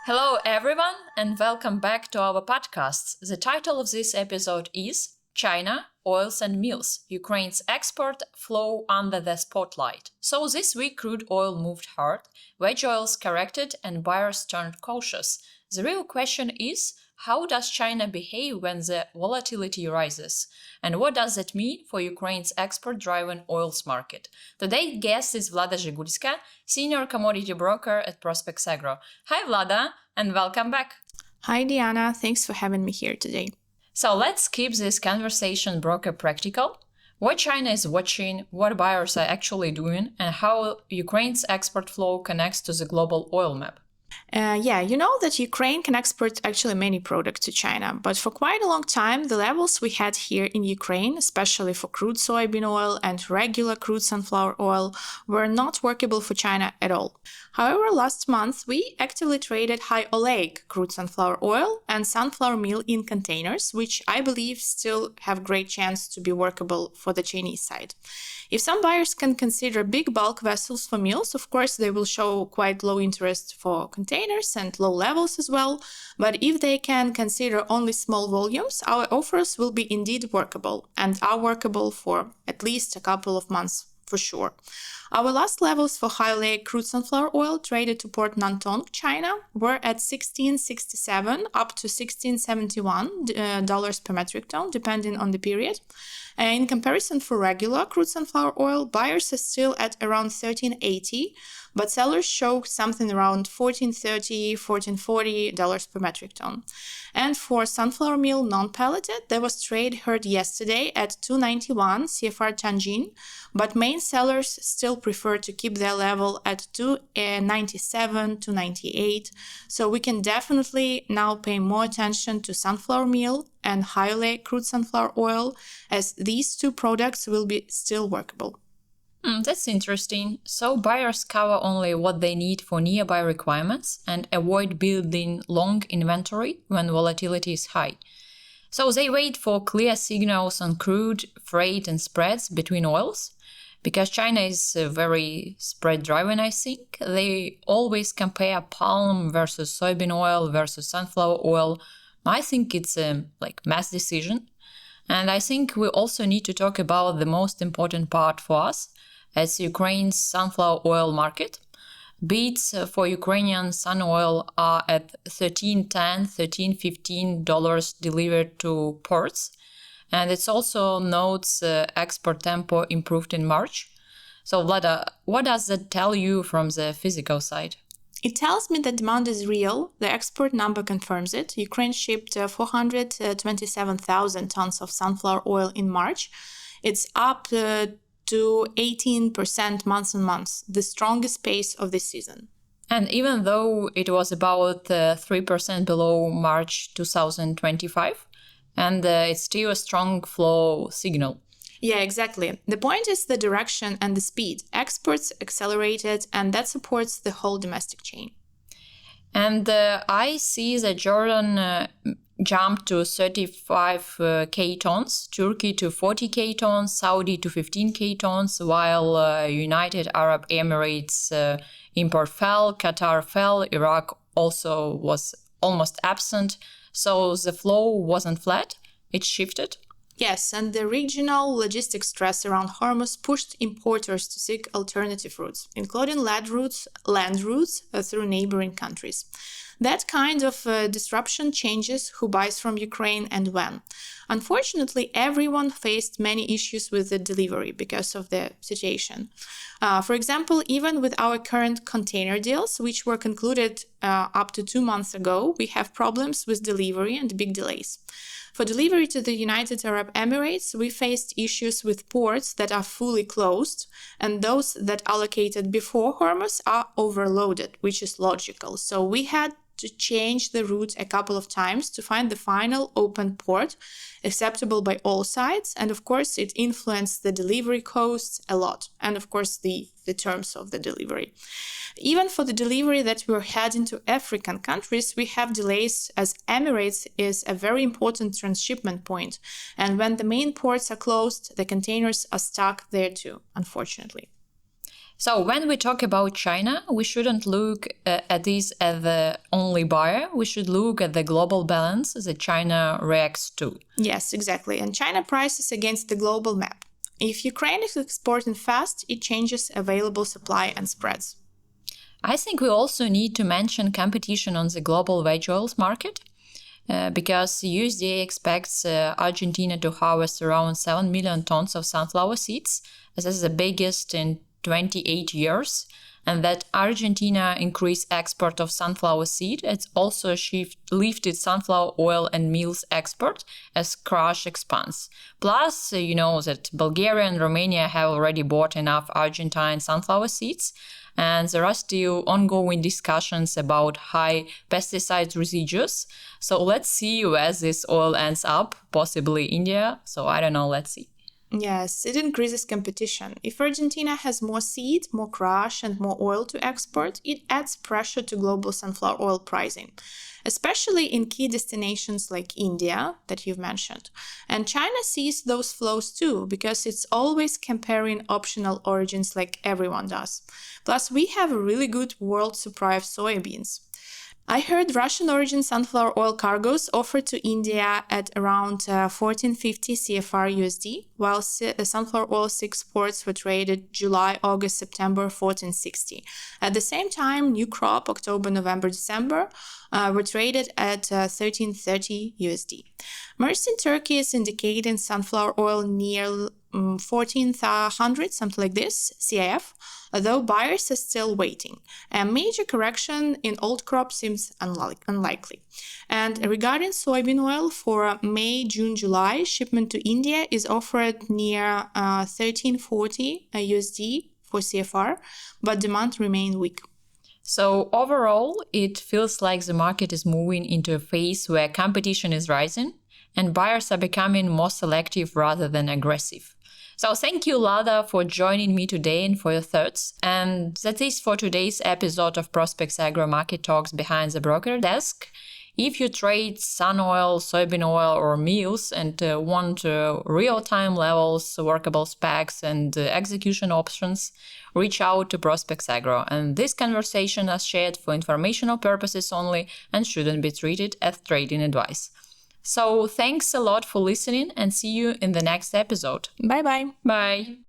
Hello, everyone, and welcome back to our podcast. The title of this episode is China, Oils and Mills, Ukraine's export flow under the spotlight. So this week crude oil moved hard, veg oils corrected, and buyers turned cautious. The real question is, how does China behave when the volatility rises? And what does that mean for Ukraine's export-driven oils market? Today's guest is Vlada Zhigulska, senior commodity broker at Prospex Agro. Hi Vlada, and welcome back. Hi Diana, thanks for having me here today. So let's keep this conversation broker practical. What China is watching, what buyers are actually doing, and how Ukraine's export flow connects to the global oil map. You know that Ukraine can export actually many products to China, but for quite a long time, the levels we had here in Ukraine, especially for crude soybean oil and regular crude sunflower oil, were not workable for China at all. However, last month, we actively traded high oleic crude sunflower oil and sunflower meal in containers, which I believe still have great chance to be workable for the Chinese side. If some buyers can consider big bulk vessels for meals, of course, they will show quite low interest for containers and low levels as well. But if they can consider only small volumes, our offers will be indeed workable and are workable for at least a couple of months for sure. Our last levels for high oleic crude sunflower oil traded to Port Nantong, China, were at $16.67 up to $16.71 per metric ton, depending on the period. In comparison, for regular crude sunflower oil, buyers are still at around $13.80, but sellers show something around $14.30, $14.40 per metric ton. And for sunflower meal non-pelleted, there was trade heard yesterday at $2.91 CFR Tianjin, but main sellers still prefer to keep their level at $2.97 to $2.98. So we can definitely now pay more attention to sunflower meal and high oleic crude sunflower oil, as these two products will be still workable. That's interesting. So buyers cover only what they need for nearby requirements and avoid building long inventory when volatility is high. So they wait for clear signals on crude, freight, and spreads between oils. Because China is very spread-driven, I think, they always compare palm versus soybean oil versus sunflower oil. I think it's a mass decision. And I think we also need to talk about the most important part for us as Ukraine's sunflower oil market. Bids for Ukrainian sun oil are at $13.10, $13.15 delivered to ports. And it also notes export tempo improved in March. So Vlada, what does that tell you from the physical side? It tells me that demand is real. The export number confirms it. Ukraine shipped 427,000 tons of sunflower oil in March. It's up to 18% month on month, the strongest pace of this season. And even though it was about 3% below March 2025, and it's still a strong flow signal. Yeah, exactly. The point is the direction and the speed. Exports accelerated, and that supports the whole domestic chain. And I see that Jordan jumped to 35k tons, Turkey to 40k tons, Saudi to 15k tons, while United Arab Emirates import fell, Qatar fell, Iraq also was almost absent. So the flow wasn't flat, it shifted. Yes, and the regional logistics stress around Hormuz pushed importers to seek alternative routes, including land routes through neighboring countries. That kind of disruption changes who buys from Ukraine and when. Unfortunately, everyone faced many issues with the delivery because of the situation. For example, even with our current container deals, which were concluded up to 2 months ago, we have problems with delivery and big delays. For delivery to the United Arab Emirates, we faced issues with ports that are fully closed, and those that allocated before Hormuz are overloaded, which is logical. So we had to change the route a couple of times to find the final open port acceptable by all sides. And of course, it influenced the delivery costs a lot. And of course, the terms of the delivery. Even for the delivery that we're heading to African countries, we have delays as Emirates is a very important transshipment point. And when the main ports are closed, the containers are stuck there too, unfortunately. So when we talk about China, we shouldn't look at this as the only buyer. We should look at the global balance that China reacts to. Yes, exactly. And China prices against the global map. If Ukraine is exporting fast, it changes available supply and spreads. I think we also need to mention competition on the global veg oils market. Because USDA expects Argentina to harvest around 7 million tons of sunflower seeds. This is the biggest in 28 years. And that Argentina increased export of sunflower seed. It's also lifted sunflower oil and meals export as crush expands. Plus, you know that Bulgaria and Romania have already bought enough Argentine sunflower seeds. And there are still ongoing discussions about high pesticide residues. So let's see where this oil ends up, possibly India. So I don't know, let's see. Yes, it increases competition. If Argentina has more seed, more crush, and more oil to export, it adds pressure to global sunflower oil pricing, especially in key destinations like India that you've mentioned. And China sees those flows too, because it's always comparing optional origins like everyone does. Plus, we have a really good world supply of soybeans. I heard Russian origin sunflower oil cargoes offered to India at around 1450 CFR USD, while sunflower oil exports were traded July, August, September 1460. At the same time, new crop October, November, December were traded at 1330 USD. Maersk in Turkey is indicating sunflower oil near 1400, something like this, CIF, although buyers are still waiting. A major correction in old crop seems unlikely. And regarding soybean oil for May, June, July, shipment to India is offered near 1340 USD for CFR, but demand remains weak. So overall, it feels like the market is moving into a phase where competition is rising and buyers are becoming more selective rather than aggressive. So thank you, Lada, for joining me today and for your thoughts. And that is for today's episode of Prospex Agro Market Talks Behind the Broker Desk. If you trade sun oil, soybean oil, or meals and want real-time levels, workable specs, and execution options, reach out to Prospex Agro. And this conversation is shared for informational purposes only and shouldn't be treated as trading advice. So thanks a lot for listening and see you in the next episode. Bye-bye. Bye.